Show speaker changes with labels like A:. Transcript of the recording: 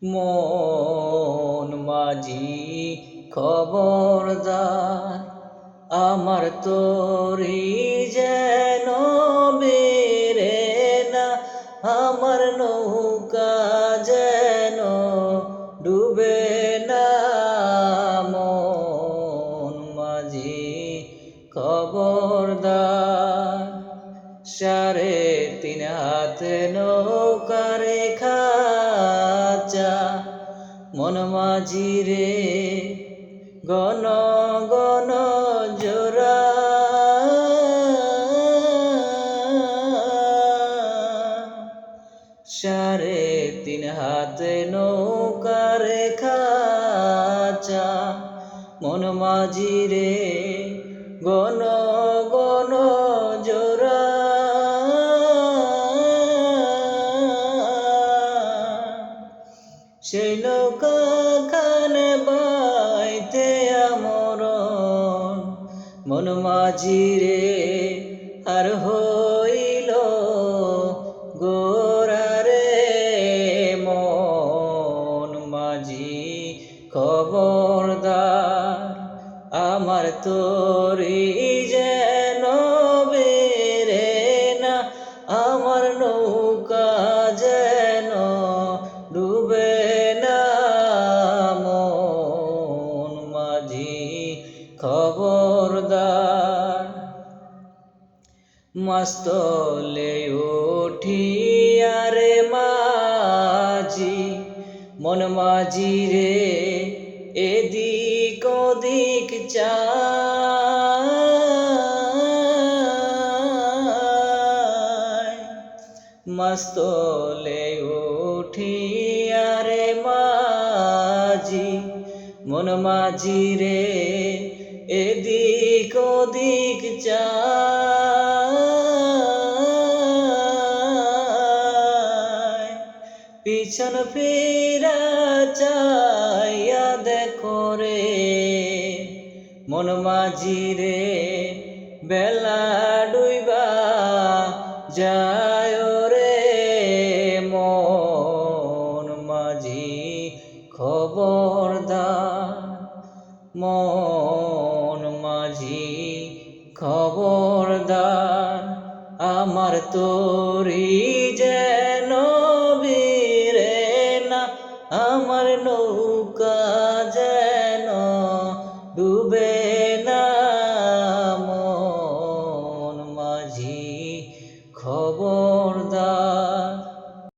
A: মন মাঝি খবরদার, আমার তোরি যেন বেরে না, আমার নৌকা যেন ডুবে না। মন মাঝি খবরদার, 3.5 হাত নৌকার খাঁচা, মন মাঝি রে গণ গণ জোড়া। 3.5 হাত নৌকার খাঁচা, মন মাঝি রে গণ গণ জোড়া। সেই নৌকা খানে বাইতে আমরণ, মন মাঝি রে আর হইল গোরা রে। মন মাঝি খবরদার, আমার তোরি যেন বেরে না, আমার নৌকা যেন ডুবে না। মন মাঝি খবরদার, মাস্তলে উঠিয়া রে মাঝি, মন মাঝি রে এদিক ওদিক চায়। মাস্তলে উঠিয়া রে মাঝি, মন মাঝি রে এদিক ওদিক চায়। পিছন ফিরা চাইয়া দেখো রে, মন মাঝি রে বেলা ডুইবা যায় রে। মন মাঝি খবরদার, মন মাঝি খবরদার, আমার তোরি যে